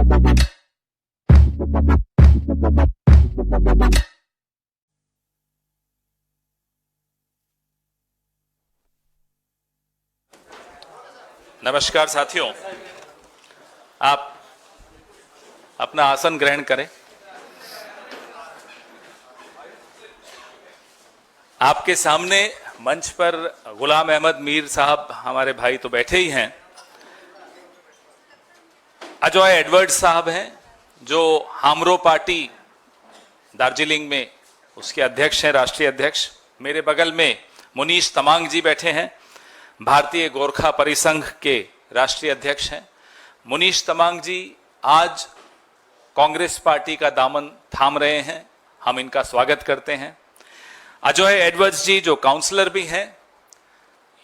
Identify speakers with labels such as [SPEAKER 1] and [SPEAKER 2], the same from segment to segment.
[SPEAKER 1] नमस्कार साथियों, आप अपना आसन ग्रहण करें। आपके सामने मंच पर गुलाम अहमद मीर साहब हमारे भाई तो बैठे ही हैं। अजॉय एडवर्ड्स साहब हैं जो हामरो पार्टी दार्जिलिंग में उसके अध्यक्ष हैं, राष्ट्रीय अध्यक्ष। मेरे बगल में मुनीश तमांग जी बैठे हैं, भारतीय गोरखा परिसंघ के राष्ट्रीय अध्यक्ष हैं। मुनीश तमांग जी आज कांग्रेस पार्टी का दामन थाम रहे हैं, हम इनका स्वागत करते हैं। अजॉय एडवर्ड्स जी जो काउंसलर भी हैं,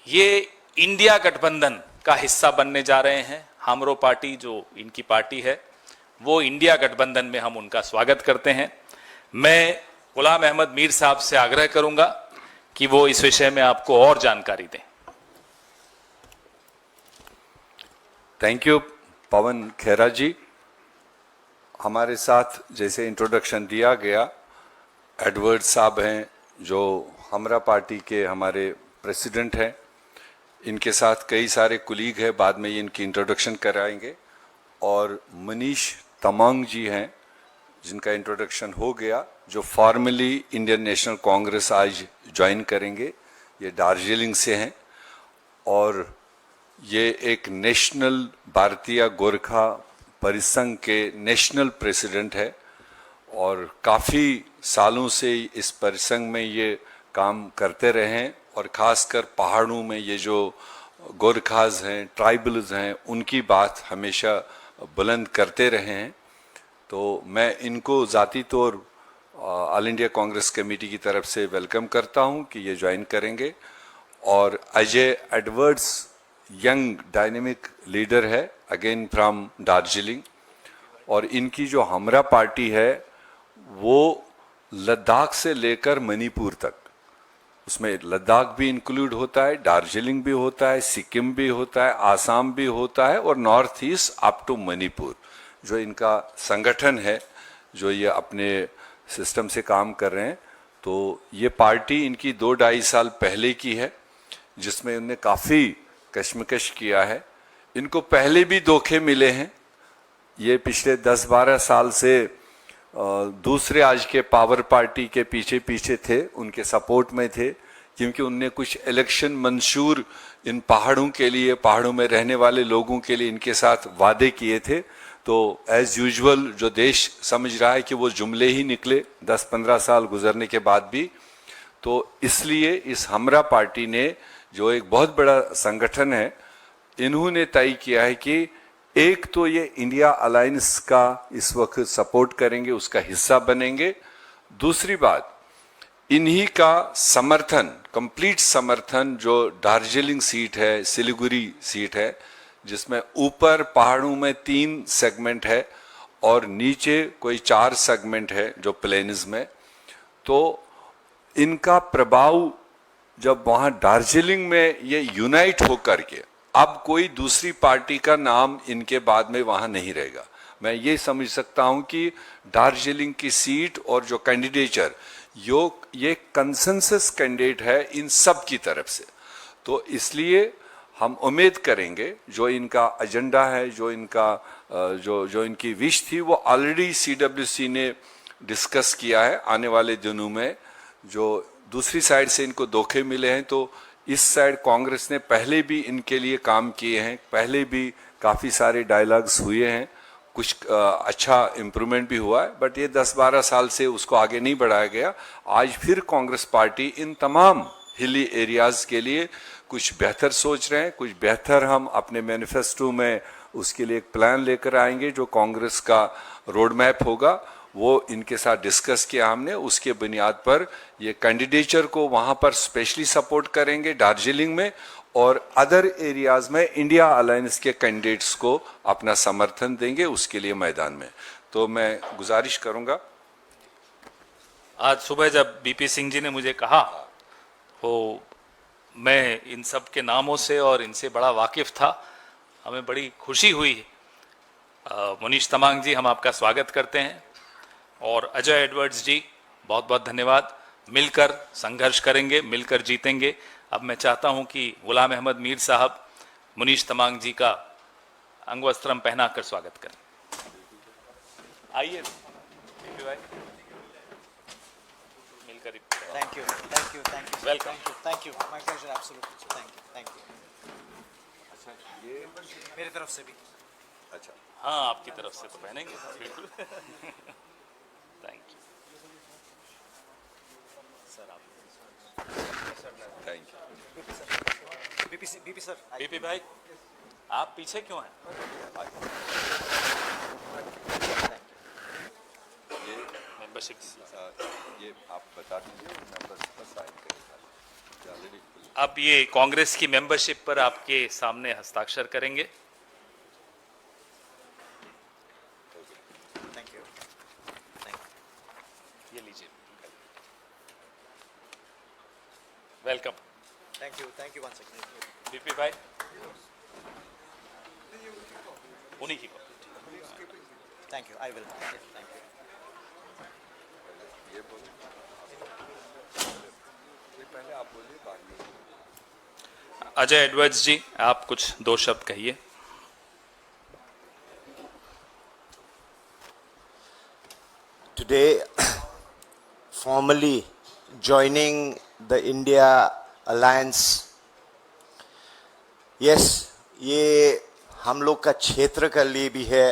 [SPEAKER 1] ये इंडिया गठबंधन का हिस्सा बनने जा रहे हैं। हामरो पार्टी जो इनकी पार्टी है वो इंडिया गठबंधन में हम उनका स्वागत करते हैं। मैं गुलाम अहमद मीर साहब से आग्रह करूंगा कि वो इस विषय में आपको और जानकारी दें।
[SPEAKER 2] थैंक यू पवन खेरा जी। हमारे साथ जैसे इंट्रोडक्शन दिया गया, एडवर्ड साहब हैं जो हमरा पार्टी के हमारे प्रेसिडेंट हैं। इनके साथ कई सारे कुलीग हैं, बाद में ये इनकी इंट्रोडक्शन कराएंगे। और मनीष तमांग जी हैं जिनका इंट्रोडक्शन हो गया, जो फॉर्मली इंडियन नेशनल कांग्रेस आज ज्वाइन करेंगे। ये दार्जिलिंग से हैं और ये एक नेशनल भारतीय गोरखा परिसंघ के नेशनल प्रेसिडेंट है और काफ़ी सालों से इस परिसंघ में ये काम करते रहे हैं और ख़ासकर पहाड़ों में ये जो गोरखाज हैं, ट्राइबल्स हैं, उनकी बात हमेशा बुलंद करते रहे हैं। तो मैं इनको ज़ाती तौर ऑल इंडिया कांग्रेस कमेटी की तरफ से वेलकम करता हूं कि ये ज्वाइन करेंगे। और Ajay Edwards young dynamic leader है, अगेन फ्रॉम दार्जिलिंग। और इनकी जो हमरा पार्टी है वो लद्दाख से लेकर मणिपुर तक, उसमें लद्दाख भी इंक्लूड होता है, दार्जिलिंग भी होता है, सिक्किम भी होता है, आसाम भी होता है और north east up to Manipur जो इनका संगठन है, जो ये अपने सिस्टम से काम कर रहे हैं। तो ये पार्टी इनकी 2-2.5 साल पहले की है, जिसमें उन्होंने काफ़ी कश्मकश किया है। इनको पहले भी धोखे मिले हैं। ये पिछले 10-12 साल से दूसरे आज के पावर पार्टी के पीछे पीछे थे, उनके सपोर्ट में थे, क्योंकि उनने कुछ इलेक्शन मंशूर इन पहाड़ों के लिए, पहाड़ों में रहने वाले लोगों के लिए इनके साथ वादे किए थे। तो एज यूजुअल जो देश समझ रहा है कि वो जुमले ही निकले 10-15 साल गुजरने के बाद भी। तो इसलिए इस हमरा पार्टी ने, जो एक बहुत बड़ा संगठन है, इन्होंने तय किया है कि एक तो ये इंडिया अलायंस का इस वक्त सपोर्ट करेंगे, उसका हिस्सा बनेंगे। दूसरी बात, इन्हीं का समर्थन, कंप्लीट समर्थन जो दार्जिलिंग सीट है, सिलीगुड़ी सीट है, जिसमें ऊपर पहाड़ों में 3 सेगमेंट है और नीचे कोई 4 सेगमेंट है जो प्लेन्स में। तो इनका प्रभाव जब वहाँ दार्जिलिंग में ये यूनाइट होकर के, अब कोई दूसरी पार्टी का नाम इनके बाद में वहाँ नहीं रहेगा। मैं ये समझ सकता हूँ कि दार्जिलिंग की सीट और जो कैंडिडेचर ये कंसेंसस कैंडिडेट है इन सब की तरफ से। तो इसलिए हम उम्मीद करेंगे जो इनका एजेंडा है, जो इनका जो इनकी विश थी, वो ऑलरेडी सीडब्ल्यूसी ने डिस्कस किया है। आने वाले दिनों में जो दूसरी साइड से इनको धोखे मिले हैं, तो इस साइड कांग्रेस ने पहले भी इनके लिए काम किए हैं, पहले भी काफ़ी सारे डायलॉग्स हुए हैं, कुछ अच्छा इम्प्रूवमेंट भी हुआ है, बट ये 10-12 साल से उसको आगे नहीं बढ़ाया गया। आज फिर कांग्रेस पार्टी इन तमाम हिली एरियाज़ के लिए कुछ बेहतर सोच रहे हैं, कुछ बेहतर हम अपने मैनिफेस्टो में उसके लिए एक प्लान लेकर आएंगे जो कांग्रेस का रोड मैप होगा। वो इनके साथ डिस्कस किया हमने, उसके बुनियाद पर ये कैंडिडेचर को वहाँ पर स्पेशली सपोर्ट करेंगे दार्जिलिंग में, और अदर एरियाज़ में इंडिया अलायंस के कैंडिडेट्स को अपना समर्थन देंगे उसके लिए मैदान में। तो मैं गुजारिश करूँगा।
[SPEAKER 1] आज सुबह जब बीपी सिंह जी ने मुझे कहा, वो मैं इन सब के नामों से और इनसे बड़ा वाकिफ था, हमें बड़ी खुशी हुई। मुनीश तमांग जी, हम आपका स्वागत करते हैं। और अजय एडवर्ड्स जी, बहुत बहुत धन्यवाद। मिलकर संघर्ष करेंगे, मिलकर जीतेंगे। अब मैं चाहता हूं कि गुलाम अहमद मीर साहब मुनीश तमांग जी का अंगवस्त्रम पहनाकर स्वागत करें। आइए भाई, मिलकर
[SPEAKER 3] Thank you, thank you, thank you.
[SPEAKER 1] Welcome.
[SPEAKER 3] Thank you, my pleasure, absolutely. Thank you.
[SPEAKER 2] अच्छा ये
[SPEAKER 3] मेरी तरफ से भी.
[SPEAKER 2] अच्छा
[SPEAKER 1] हाँ, आपकी तरफ से तो पहनेंगे बिल्कुल। Thank you sir. आप
[SPEAKER 2] thank you.
[SPEAKER 3] BP sir.
[SPEAKER 1] BP भाई, आप पीछे क्यों हैं?
[SPEAKER 2] ये
[SPEAKER 1] मेंबरशिप
[SPEAKER 2] ये आप बता दीजिए मेंबर्स पर साइन करेगा।
[SPEAKER 1] अब ये कांग्रेस की मेंबरशिप पर आपके सामने हस्ताक्षर करेंगे।
[SPEAKER 3] Thank you.
[SPEAKER 1] ये लीजिए। Welcome
[SPEAKER 3] Thank you once again.
[SPEAKER 1] BP भाई, उन्हीं की copy.
[SPEAKER 3] Thank you, I will. Thank you.
[SPEAKER 2] ये बोलिए ये पहले आप बोलिए बाद में।
[SPEAKER 1] अजय एडवर्ड्स जी, आप कुछ दो शब्द कहिए।
[SPEAKER 4] Today, formally joining the India Alliance. Yes, ये हम लोग का क्षेत्र के लिए भी है।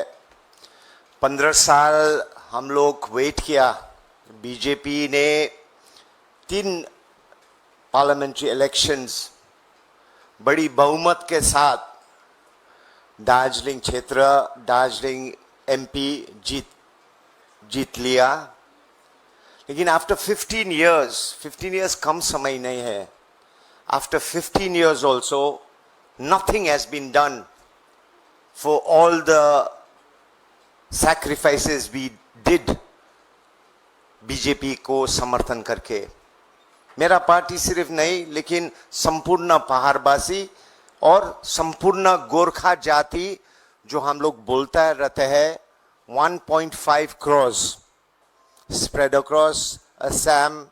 [SPEAKER 4] 15 साल हम लोग वेट किया। बीजेपी ने 3 पार्लियामेंट्री इलेक्शंस बड़ी बहुमत के साथ दार्जिलिंग क्षेत्र, दार्जिलिंग एमपी जीत लिया। लेकिन आफ्टर 15 years कम समय नहीं है। After 15 years also nothing has been done for all the sacrifices we did BJP को समर्थन करके। मेरा पार्टी सिर्फ नहीं लेकिन संपूर्ण पहाड़वासी और संपूर्ण गोरखा जाति जो हम लोग बोलता रहते हैं 1.5 crores spread across Assam,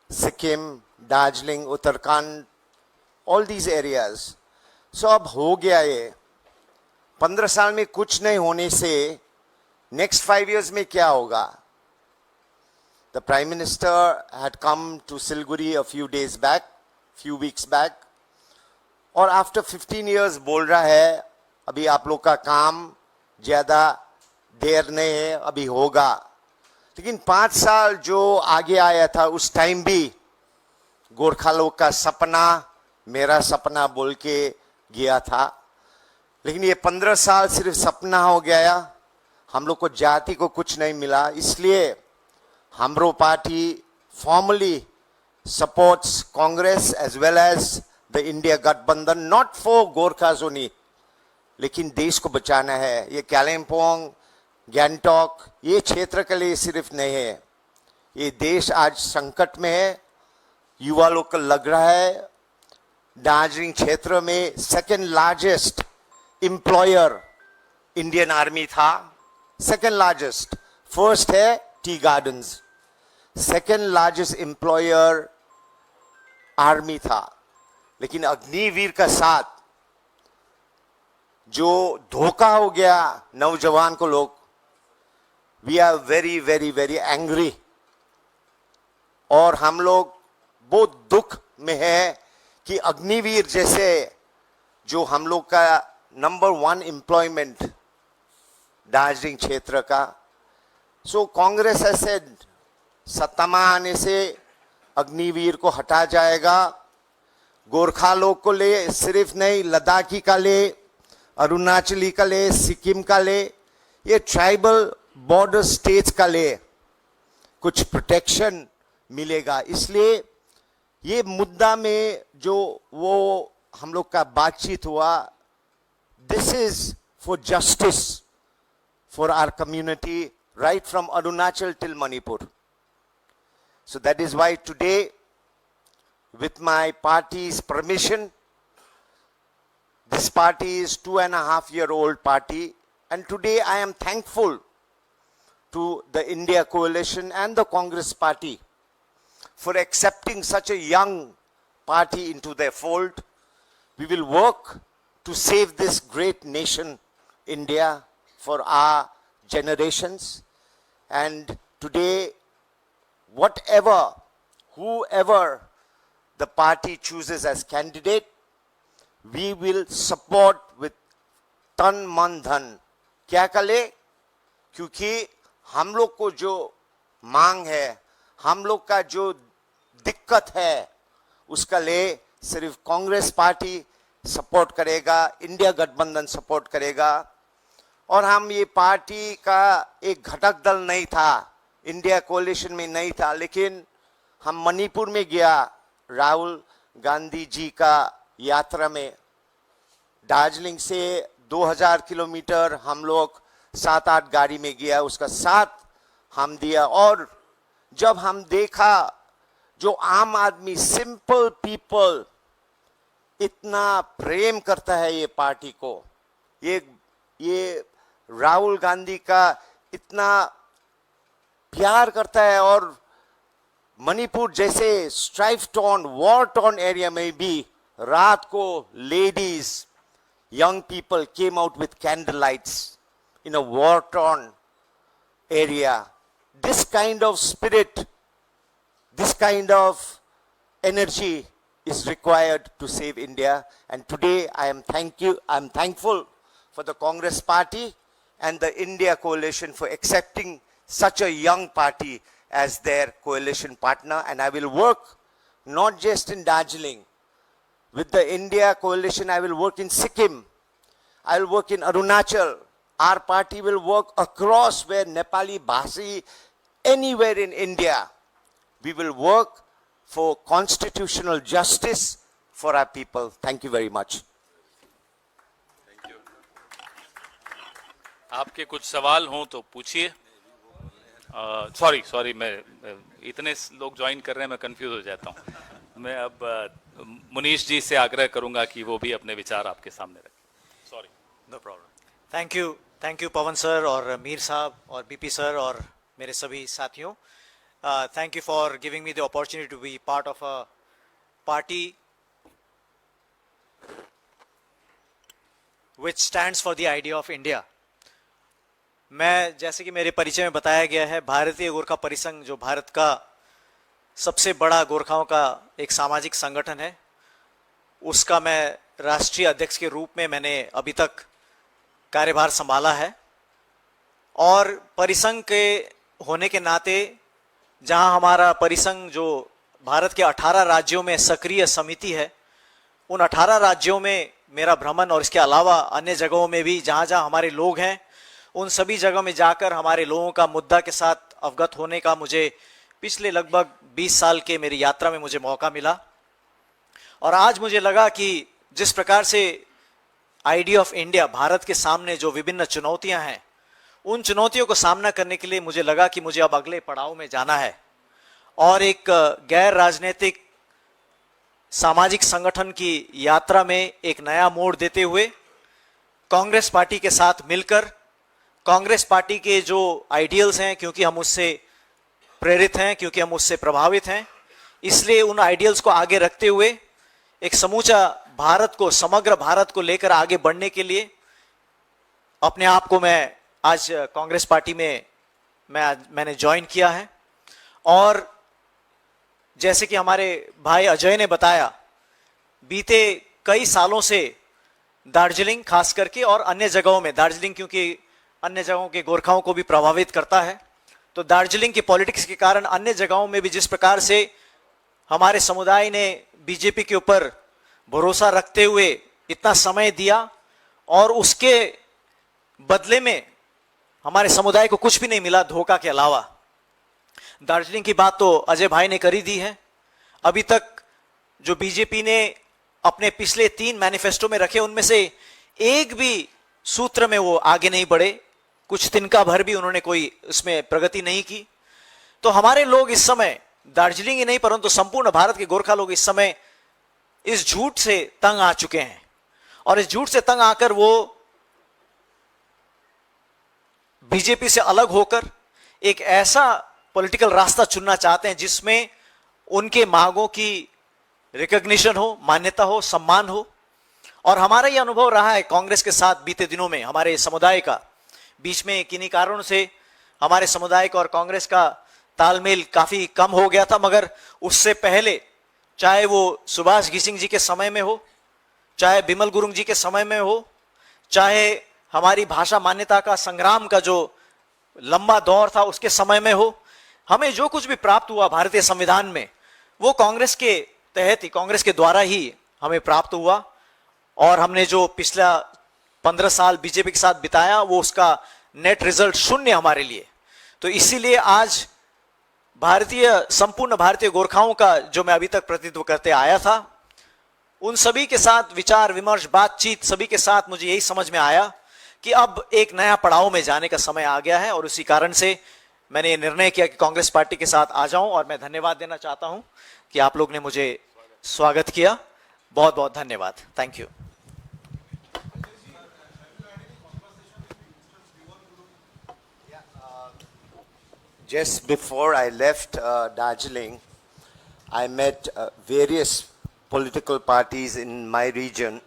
[SPEAKER 4] Sikkim, Darjeeling, Uttarakhand, all these areas. So अब हो गया ये। 15 साल में कुछ नहीं होने से next 5 years में क्या होगा? The Prime Minister had come to Siliguri a few weeks back, और after 15 years बोल रहा है अभी आप लोग का काम ज्यादा देर नहीं है, अभी होगा। लेकिन 5 साल जो आगे आया था उस टाइम भी गोरखा लोग का सपना मेरा सपना बोल के गया था। लेकिन ये 15 साल सिर्फ सपना हो गया, हम लोग को जाति को कुछ नहीं मिला। इसलिए हमरो party formally supports Congress as well as the India Gathbandhan, not for Gorkhas only, लेकिन देश को बचाना है। ये कालिम्पोंग, गैंगटॉक ये क्षेत्र के लिए सिर्फ नहीं है, ये देश आज संकट में है। युवा लोग को लग रहा है दार्जिलिंग क्षेत्र में second largest employer Indian army था, सेकेंड लार्जेस्ट। फर्स्ट है tea gardens, second largest employer army था। लेकिन अग्निवीर का साथ जो धोखा हो गया नौजवान को लोग, we are very very very angry. और हम लोग बहुत दुख में है कि अग्निवीर जैसे जो हम लोग का नंबर 1 एम्प्लॉयमेंट दार्जिलिंग क्षेत्र का। सो कांग्रेस ऐसे सत्ता में आने से अग्निवीर को हटा जाएगा। गोरखा लोग को ले, सिर्फ नहीं लद्दाखी का ले, अरुणाचली का ले, सिक्किम का ले, ये ट्राइबल बॉर्डर स्टेट्स का ले कुछ प्रोटेक्शन मिलेगा। इसलिए ये मुद्दा में जो वो हम लोग का बातचीत हुआ, this is for justice for our community right from Arunachal till Manipur. So that is why today, with my party's permission, this party is 2.5-year-old party. And today I am thankful to the India Coalition and the Congress Party for accepting such a young party into their fold. We will work to save this great nation, India, for our generations. And today, whoever the party chooses as candidate, we will support with तन मन धन. क्या कले? क्योंकि हम लोग को जो मांग है, हम लोग का जो दिक्कत है, उसका लिए सिर्फ कांग्रेस पार्टी सपोर्ट करेगा, इंडिया गठबंधन सपोर्ट करेगा. और हम ये पार्टी का एक घटक दल नहीं था, इंडिया कोalition में नहीं था, लेकिन हम मणिपुर में गया राहुल गांधी जी का यात्रा में. दार्जिलिंग से 2000 किलोमीटर हम लोग 7-8 गाड़ी में गया, उसका साथ हम दिया. और जब हम देखा जो आम आदमी, सिंपल पीपल इतना प्रेम करता है ये पार्टी को, ये राहुल गांधी का इतना प्यार करता है. और मणिपुर जैसे strife torn, war torn area में भी रात को ladies, young people came out with candle lights in a war torn area. This kind of spirit, this kind of energy is required to save India. And today I'm thankful for the Congress Party and the India Coalition for accepting such a young party as their coalition partner. And I will work not just in Darjeeling. With the India Coalition, I will work in Sikkim. I will work in Arunachal. Our party will work across where Nepali Bhasi, anywhere in India. We will work for constitutional justice for our people. Thank you very much.
[SPEAKER 1] आपके कुछ सवाल हों तो पूछिए. Sorry, मैं इतने लोग join कर रहे हैं, मैं कंफ्यूज हो जाता हूं. मैं अब मुनीश जी से आग्रह करूंगा कि वो भी अपने विचार आपके सामने रखें. Sorry.
[SPEAKER 3] No problem. Thank you Pawan sir और मीर साहब और बीपी सर और मेरे सभी साथियों. Thank you for giving me the opportunity to be part of a party which stands for the idea of India. मैं, जैसे कि मेरे परिचय में बताया गया है, भारतीय गोरखा परिसंघ जो भारत का सबसे बड़ा गोरखाओं का एक सामाजिक संगठन है, उसका मैं राष्ट्रीय अध्यक्ष के रूप में मैंने अभी तक कार्यभार संभाला है. और परिसंघ के होने के नाते, जहां हमारा परिसंघ जो भारत के 18 राज्यों में सक्रिय समिति है, उन 18 राज्यों में मेरा भ्रमण और इसके अलावा अन्य जगहों में भी जहां जहां हमारे लोग हैं, उन सभी जगहों में जाकर हमारे लोगों का मुद्दा के साथ अवगत होने का मुझे पिछले लगभग 20 साल के मेरी यात्रा में मुझे मौका मिला. और आज मुझे लगा कि जिस प्रकार से आइडिया ऑफ इंडिया, भारत के सामने जो विभिन्न चुनौतियां हैं, उन चुनौतियों को सामना करने के लिए मुझे लगा कि मुझे अब अगले पड़ाव में जाना है. और एक गैर राजनीतिक सामाजिक संगठन की यात्रा में एक नया मोड़ देते हुए कांग्रेस पार्टी के साथ मिलकर, कांग्रेस पार्टी के जो आइडियल्स हैं, क्योंकि हम उससे प्रेरित हैं, क्योंकि हम उससे प्रभावित हैं, इसलिए उन आइडियल्स को आगे रखते हुए एक समूचा भारत को, समग्र भारत को लेकर आगे बढ़ने के लिए अपने आप को मैं आज कांग्रेस पार्टी में मैंने ज्वाइन किया है. और जैसे कि हमारे भाई अजय ने बताया, बीते कई सालों से दार्जिलिंग खास करके और अन्य जगहों में, दार्जिलिंग क्योंकि अन्य जगहों के गोरखाओं को भी प्रभावित करता है, तो दार्जिलिंग की पॉलिटिक्स के कारण अन्य जगहों में भी जिस प्रकार से हमारे समुदाय ने बीजेपी के ऊपर भरोसा रखते हुए इतना समय दिया और उसके बदले में हमारे समुदाय को कुछ भी नहीं मिला धोखा के अलावा. दार्जिलिंग की बात तो अजय भाई ने कर ही दी है. अभी तक जो बीजेपी ने अपने पिछले 3 मैनिफेस्टो में रखे, उनमें से एक भी सूत्र में वो आगे नहीं बढ़े, कुछ तिनका भर भी उन्होंने कोई उसमें प्रगति नहीं की. तो हमारे लोग इस समय, दार्जिलिंग ही नहीं परंतु संपूर्ण भारत के गोरखा लोग इस समय इस झूठ से तंग आ चुके हैं. और इस झूठ से तंग आकर वो बीजेपी से अलग होकर एक ऐसा पॉलिटिकल रास्ता चुनना चाहते हैं जिसमें उनके मांगों की रिकॉग्निशन हो, मान्यता हो, सम्मान हो। और हमारा यह अनुभव रहा है कांग्रेस के साथ बीते दिनों में, हमारे समुदाय का बीच में किन्हीं कारणों से हमारे समुदाय का और कांग्रेस का तालमेल काफी कम हो गया था। मगर उससे पहले, चाहे वो सुभाष घिसिंग जी के समय में हो, चाहे बिमल गुरुंग जी के समय में हो, चाहे हमारी भाषा मान्यता का संग्राम का जो लंबा दौर था उसके समय में हो, हमें जो कुछ भी प्राप्त हुआ भारतीय संविधान में वो कांग्रेस के तहत ही, कांग्रेस के द्वारा ही हमें प्राप्त हुआ। और हमने जो पिछला 15 साल बीजेपी के साथ बिताया वो उसका नेट रिजल्ट शून्य हमारे लिए। तो इसीलिए आज संपूर्ण भारतीय गोरखाओं का जो मैं अभी तक प्रतिनिधित्व करते आया था, उन सभी के साथ विचार विमर्श, बातचीत, सभी के साथ मुझे यही समझ में आया कि अब एक नया पड़ाव में जाने का समय आ गया है। और उसी कारण से मैंने ये निर्णय किया कि कांग्रेस पार्टी के साथ आ जाऊं। और मैं धन्यवाद देना चाहता हूं कि आप लोग ने मुझे स्वागत किया। बहुत बहुत धन्यवाद। Thank you.
[SPEAKER 4] Just before I left Darjeeling, I met various political parties in my region,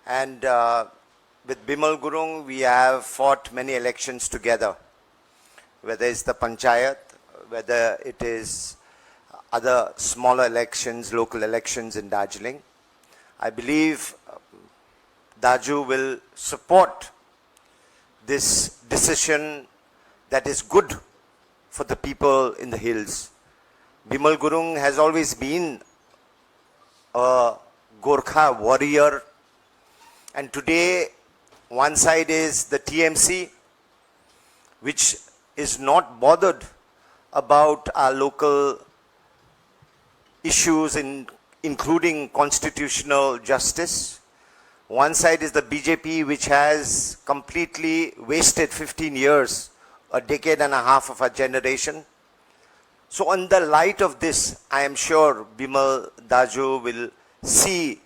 [SPEAKER 4] and with Bimal Gurung we have fought many elections together, whether it's the Panchayat, whether it is other smaller elections, local elections in Darjeeling. I believe Daju will support this decision that is good for the people in the hills. Bimal Gurung has always been a Gorkha warrior, and today one side is the TMC, which is not bothered about our local issues including constitutional justice. One side is the BJP, which has completely wasted 15 years, a decade and a half of a generation. So in the light of this, I am sure Bimal Daju will see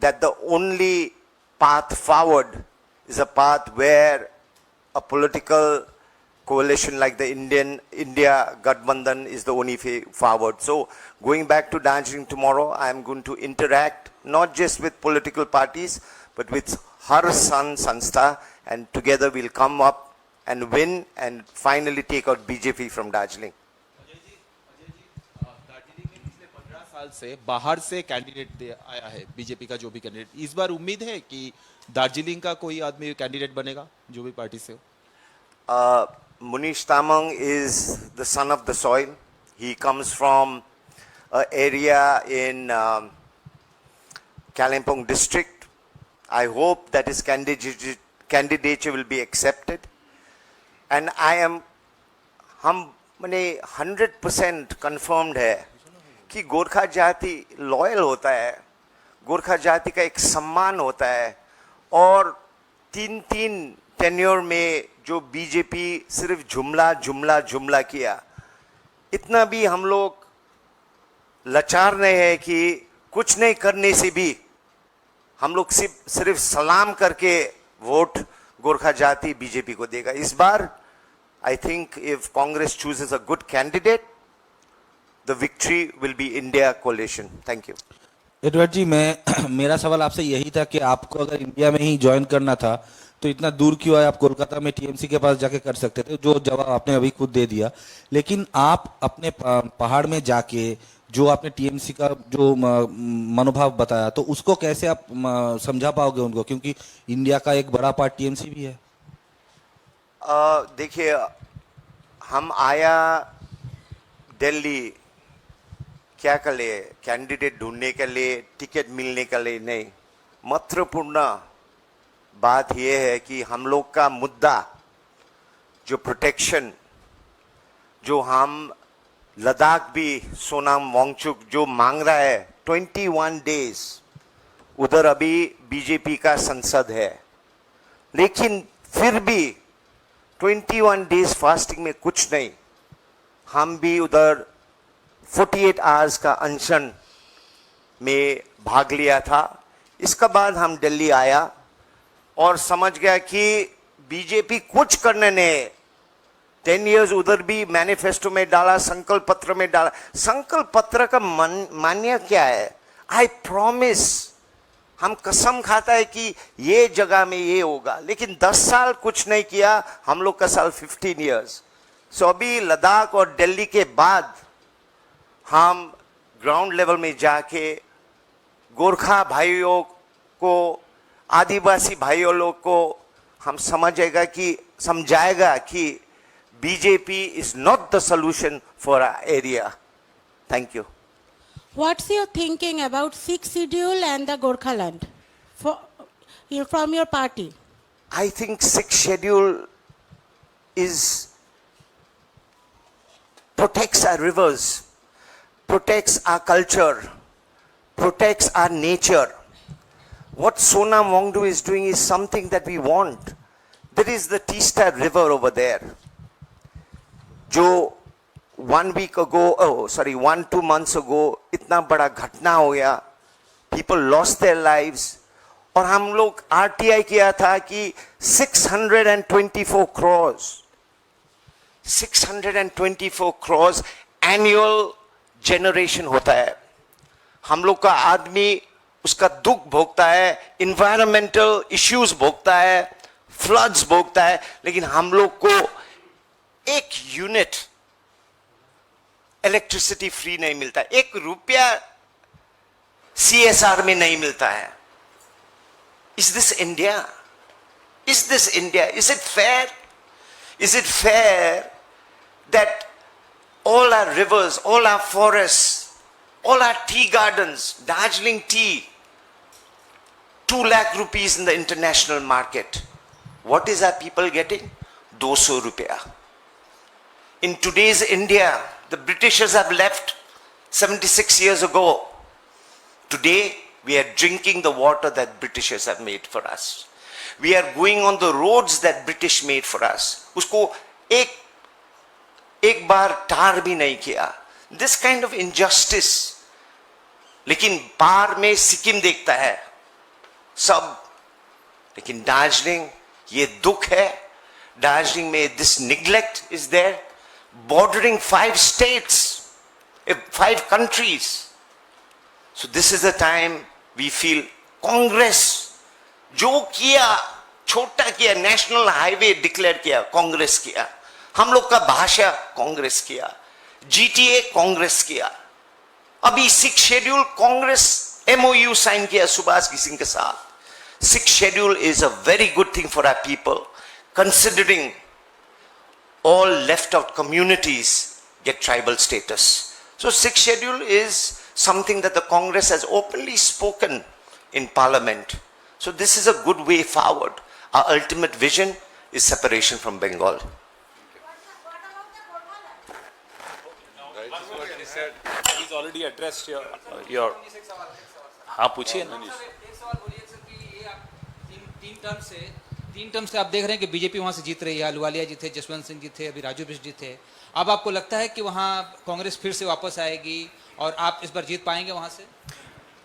[SPEAKER 4] that the only path forward is a path where a political coalition like the India Gathbandhan is the only way forward. So going back to Darjeeling tomorrow, I am going to interact not just with political parties, but with Har San Sanstha, and together we'll come up and win and finally take out BJP from Darjeeling.
[SPEAKER 5] Darjeeling में पिछले 15 साल से बाहर से candidate आया है BJP का, जो भी कैंडिडेट, इस बार उम्मीद है कि दार्जिलिंग का कोई आदमी कैंडिडेट बनेगा जो भी पार्टी से हो?
[SPEAKER 4] Munish Tamang is the son of the soil. He comes from an area in Kalimpong district. I hope that his candidature will be accepted. And हम मने 100% confirmed है कि गोरखा जाति लॉयल होता है, गोरखा जाति का एक सम्मान होता है। और 3 टेन्योर में जो बीजेपी सिर्फ जुमला किया, इतना भी हम लोग लाचार नहीं है कि कुछ नहीं करने से भी हम लोग सिर्फ सलाम करके वोट गोरखा जाति बीजेपी को देगा। इस बार I think if Congress chooses a good candidate, the victory will be India coalition. Thank you.
[SPEAKER 6] Edward ji, मेरा सवाल आपसे यही था कि आपको अगर इंडिया में ही ज्वाइन करना था तो इतना दूर क्यों आए? आप कोलकाता में टीएमसी के पास जाके कर सकते थे, जो जवाब आपने अभी खुद दे दिया। लेकिन आप अपने पहाड़ में जाके जो आपने टीएमसी का जो मनोभाव बताया, तो उसको कैसे आप समझा पाओगे उनको, क्योंकि इंडिया का एक बड़ा पार्ट टीएमसी भी है।
[SPEAKER 4] देखिए, हम आया दिल्ली क्या कर लिए? कैंडिडेट ढूंढने के लिए, टिकट मिलने के लिए नहीं। महत्वपूर्ण बात यह है कि हम लोग का मुद्दा जो प्रोटेक्शन, जो हम लद्दाख भी सोनाम वांगचुक जो मांग रहा है 21 डेज, उधर अभी बीजेपी का संसद है, लेकिन फिर भी 21 डेज फास्टिंग में कुछ नहीं। हम भी उधर 48 आवर्स का अनशन में भाग लिया था। इसके बाद हम दिल्ली आया और समझ गया कि बीजेपी कुछ करने नहीं। 10 years उधर भी मैनिफेस्टो में डाला, संकल्प पत्र में डाला। संकल्प पत्र का मान्य क्या है? आई प्रॉमिस, हम कसम खाता है कि ये जगह में ये होगा, लेकिन 10 साल कुछ नहीं किया। हम लोग का साल 15 years। सो अभी लद्दाख और दिल्ली के बाद हम ग्राउंड लेवल में जाके गोरखा भाइयों को, आदिवासी भाइयों लोग को हम समझाएगा कि BJP is not the solution for our area. Thank you.
[SPEAKER 7] What's your thinking about sixth schedule and the Gorkhaland from your party?
[SPEAKER 4] I think sixth schedule protects our rivers, protects our culture, protects our nature. What Sonam Wangdu is doing is something that we want. There is the Teesta River over there. जो 1-2 months ago इतना बड़ा घटना हो गया, people lost their lives, और हम लोग RTI किया था कि 624 crores annual generation होता है। हम लोग का आदमी उसका दुख भोगता है, environmental issues भोगता है, floods भोगता है, लेकिन हम लोग को 1 यूनिट इलेक्ट्रिसिटी फ्री नहीं मिलता है, 1 रुपया CSR में नहीं मिलता है। Is this India? Is this India? Is it fair? Is it fair that all our rivers, all our forests, all our tea gardens, Darjeeling tea, 2 lakh rupees in the international market. What is our people getting? 200 rupiah. In today's India, the Britishers have left 76 years ago. Today, we are drinking the water that Britishers have made for us. We are going on the roads that British made for us. उसको एक बार टार भी नहीं किया. This kind of injustice. लेकिन पार में सिक्किम देखता है सब, लेकिन दार्जिलिंग ये दुख है. दार्जिलिंग में this neglect is there, bordering 5 states, 5 countries. So this is the time we feel Congress जो किया, छोटा किया, नेशनल हाईवे डिक्लेयर किया, कांग्रेस किया. हम लोग का भाषा कांग्रेस किया, GTA कांग्रेस किया. अभी 6 शेड्यूल कांग्रेस MOU साइन किया सुभाष सिंह के साथ. 6 schedule is a very good thing for our people, considering all left out communities get tribal status. So 6 schedule is something that the Congress has openly spoken in Parliament. So this is a good way forward. Our ultimate vision is separation from Bengal.
[SPEAKER 1] He's already addressed your हाँ पूछिए ना.
[SPEAKER 8] एक सवाल बोलिए sir कि ये आप तीन टर्म से आप देख रहे हैं कि बीजेपी वहां से जीत रही है. अहलुवालिया जी थे, जसवंत सिंह जी थे, अभी राजू बिष्ट जी थे. अब आपको लगता है कि वहां कांग्रेस फिर से वापस आएगी और आप इस बार जीत पाएंगे वहां से?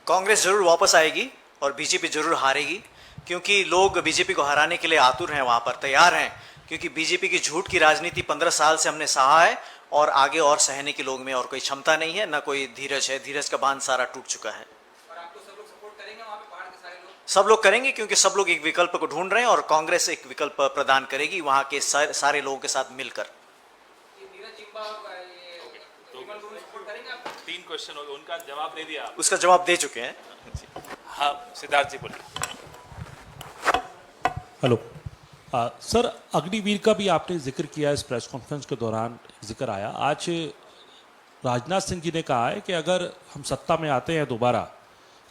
[SPEAKER 3] कांग्रेस जरूर वापस आएगी और बीजेपी जरूर हारेगी, क्योंकि लोग बीजेपी को हराने के लिए आतुर हैं, वहां पर तैयार हैं. क्योंकि बीजेपी की झूठ की राजनीति 15 साल से हमने सहा है और आगे और सहने की लोग में और कोई क्षमता नहीं है, ना कोई धीरज है. धीरज का बांध सारा टूट चुका है. सब लोग करेंगे, क्योंकि सब लोग एक विकल्प को ढूंढ रहे हैं और कांग्रेस एक विकल्प प्रदान करेगी वहां के सारे लोगों के साथ मिलकर.
[SPEAKER 1] 3 क्वेश्चन हो गए, उनका जवाब दे दिया.
[SPEAKER 3] उसका जवाब दे चुके हैं.
[SPEAKER 1] हाँ सिद्धार्थ जी बोलिए.
[SPEAKER 9] हेलो सर, अग्निवीर का भी आपने जिक्र किया इस प्रेस कॉन्फ्रेंस के दौरान, जिक्र आया. आज राजनाथ सिंह जी ने कहा है कि अगर हम सत्ता में आते हैं दोबारा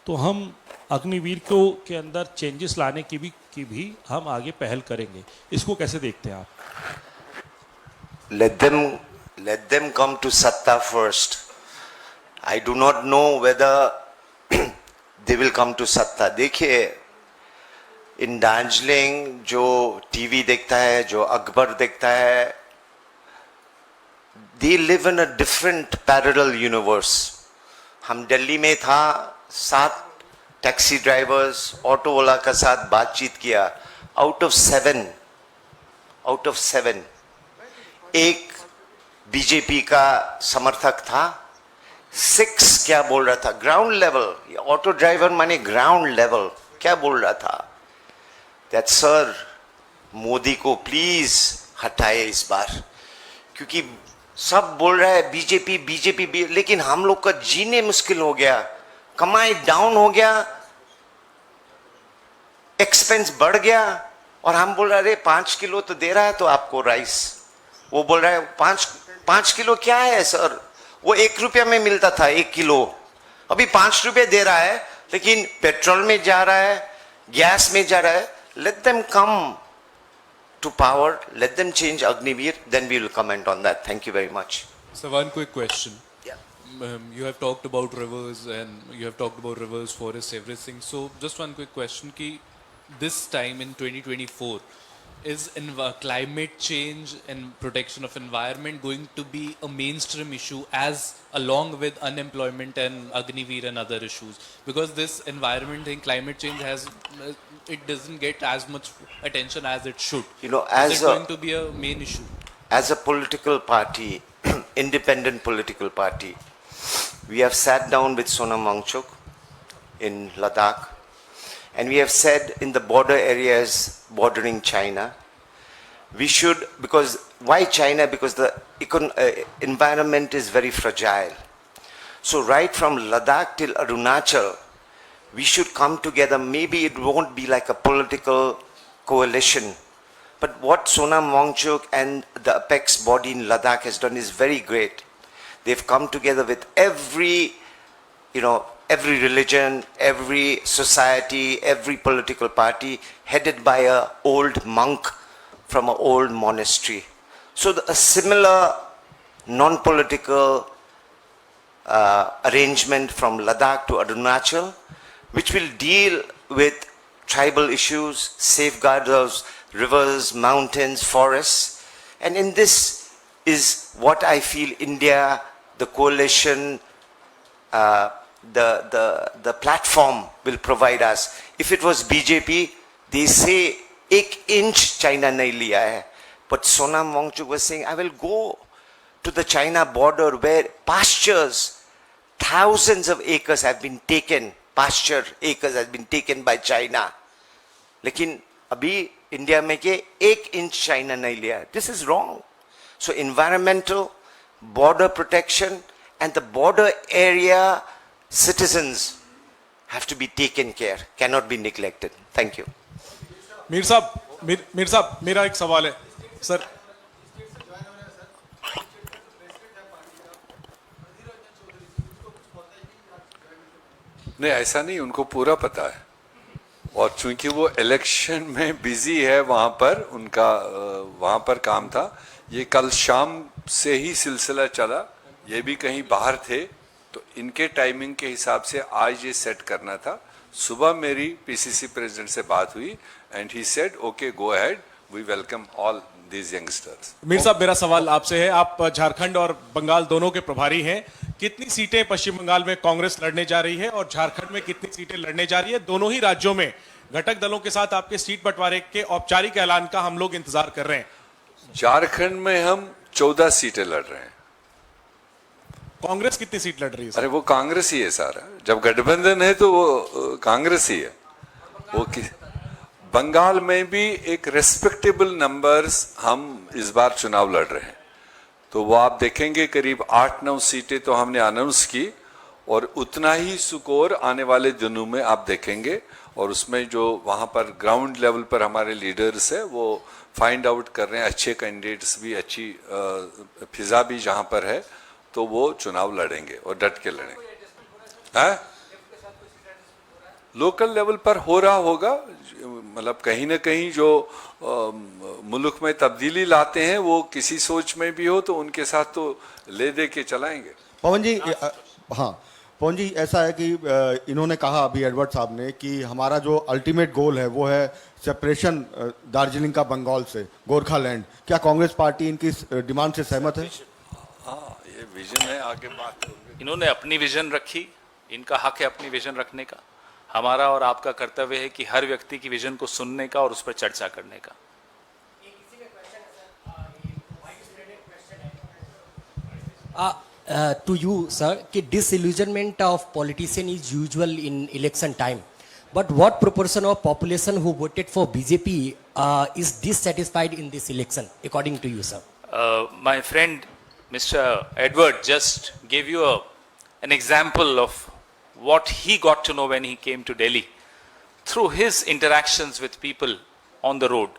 [SPEAKER 9] तो हम अग्निवीर को के अंदर चेंजेस लाने की भी हम आगे पहल करेंगे. इसको कैसे देखते हैं आप?
[SPEAKER 4] Let them come to Satta first. I do not know whether they will come to Satta. देखिए, in Darjeeling जो टीवी देखता है, जो अखबार देखता है, they live in a different parallel universe. हम दिल्ली में था, 7 टैक्सी ड्राइवर्स, ऑटो वाला के साथ बातचीत किया. आउट ऑफ 7 आउट ऑफ 7 एक बीजेपी का समर्थक था, 6 क्या बोल रहा था, ग्राउंड लेवल, ऑटो ड्राइवर माने ग्राउंड लेवल क्या बोल रहा था, दैट सर मोदी को प्लीज हटाए इस बार, क्योंकि सब बोल रहा है बीजेपी बीजेपी लेकिन हम लोग का जीने मुश्किल हो गया, कमाई डाउन हो गया, एक्सपेंस बढ़ गया, और हम बोल रहे 5 किलो तो दे रहा है तो आपको राइस, वो बोल रहा है 5 किलो क्या है सर, वो 1 रुपया में मिलता था 1 किलो, अभी 5 रुपये दे रहा है, लेकिन पेट्रोल में जा रहा है, गैस में जा रहा है. Let them come to power, let them change Agniveer, then we will comment on that. Thank you very much.
[SPEAKER 10] So one quick question.
[SPEAKER 4] Yeah.
[SPEAKER 10] You have talked about rivers and you have talked about rivers, forests, everything. So just one quick question: ki this time in 2024, is climate change and protection of environment going to be a mainstream issue as along with unemployment and Agniveer and other issues? Because this environment thing, climate change has it doesn't get as much attention as it should.
[SPEAKER 4] You know,
[SPEAKER 10] is it going to be a main issue?
[SPEAKER 4] As a political party, independent political party, we have sat down with Sonam Wangchuk in Ladakh, and we have said in the border areas bordering China, we should, because why China? Because the environment is very fragile. So right from Ladakh till Arunachal, we should come together. Maybe it won't be like a political coalition, but what Sonam Wangchuk and the apex body in Ladakh has done is very great. They've come together with every religion, every society, every political party, headed by an old monk from an old monastery. So a similar non-political arrangement from Ladakh to Arunachal, which will deal with tribal issues, safeguard those rivers, mountains, forests. And in this is what I feel India, the coalition, the platform will provide us. If it was BJP, they say 1 inch China nahi liya hai. But Sonam Wangchuk was saying, I will go to the China border where pastures, thousands of acres have been taken, pasture acres has been taken by China. Lekin abhi India mein ke 1 inch China nahi liya hai. This is wrong. So environmental, border protection, and the border area citizens have to be taken care, cannot be neglected. Thank you.
[SPEAKER 11] Mir Sahab मेरा एक सवाल है sir.
[SPEAKER 2] नहीं, ऐसा नहीं, उनको पूरा पता है, और चूंकि वो इलेक्शन में बिजी है, वहां पर उनका वहां पर काम था. ये कल शाम से ही सिलसिला चला, ये भी कहीं बाहर थे, तो इनके टाइमिंग के हिसाब से आज ये सेट करना था. सुबह मेरी पीसीसी प्रेसिडेंट से बात हुई and he said okay go ahead, we welcome all these youngsters.
[SPEAKER 11] Mir Sahab मेरा सवाल आपसे है, आप झारखंड और बंगाल दोनों के प्रभारी हैं, कितनी सीटें पश्चिम बंगाल में कांग्रेस लड़ने जा रही है और झारखंड में कितनी सीटें लड़ने जा रही है? दोनों ही राज्यों में घटक दलों के साथ आपके सीट बंटवारे के औपचारिक ऐलान का हम लोग इंतजार कर रहे हैं.
[SPEAKER 2] झारखंड में हम 14 सीटें लड़ रहे हैं.
[SPEAKER 11] कांग्रेस कितनी सीट लड़ रही है?
[SPEAKER 2] अरे वो कांग्रेस ही है सारा, जब गठबंधन है तो वो कांग्रेस ही है. वो बंगाल में भी एक रेस्पेक्टेबल नंबर्स हम इस बार चुनाव लड़ रहे हैं, तो वो आप देखेंगे करीब 8-9 सीटें तो हमने अनाउंस की, और उतना ही स्कोर आने वाले दिनों में आप देखेंगे. और उसमें जो वहाँ पर ग्राउंड लेवल पर हमारे लीडर्स है वो फाइंड आउट कर रहे हैं, अच्छे कैंडिडेट्स भी, अच्छी फिजा भी जहाँ पर है, तो वो चुनाव लड़ेंगे और डट के लड़ेंगे. लोकल लेवल पर हो रहा होगा, मतलब कहीं ना कहीं जो मुल्क में तब्दीली लाते हैं वो किसी सोच में भी हो तो उनके साथ तो ले दे के चलाएंगे.
[SPEAKER 12] पवन जी, हाँ पवन जी, ऐसा है कि इन्होंने कहा अभी एडवर्ड साहब ने कि हमारा जो अल्टीमेट गोल है वो है सेपरेशन दार्जिलिंग का बंगाल से, गोरखालैंड. क्या कांग्रेस पार्टी इनकी डिमांड से सहमत है?
[SPEAKER 2] हाँ, ये विजन है, आगे बात होगी.
[SPEAKER 1] इन्होंने अपनी विजन रखी, इनका हक है अपनी विजन रखने का. हमारा और आपका कर्तव्य है कि हर व्यक्ति की विजन को सुनने का और उस पर चर्चा करने का.
[SPEAKER 13] To you, sir, कि disillusionment of politician is usual in election time. But what proportion of population who voted for BJP is dissatisfied in this election, according to you, sir?
[SPEAKER 1] My friend Mr. Edward just gave you an example of what he got to know when he came to Delhi through his interactions with people on the road.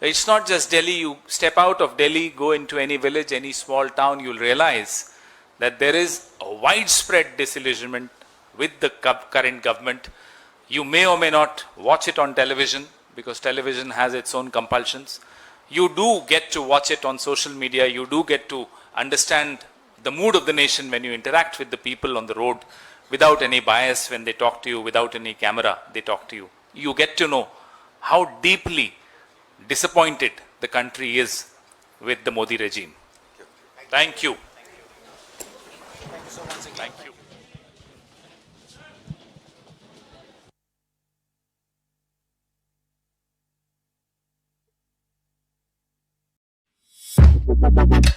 [SPEAKER 1] It's not just Delhi. You step out of Delhi, go into any village, any small town, you'll realize that there is a widespread disillusionment with the current government. You may or may not watch it on television because television has its own compulsions. You do get to watch it on social media. You do get to understand the mood of the nation when you interact with the people on the road without any bias when they talk to you, without any camera they talk to you. You get to know how deeply disappointed the country is with the Modi regime. Thank you. Thank you.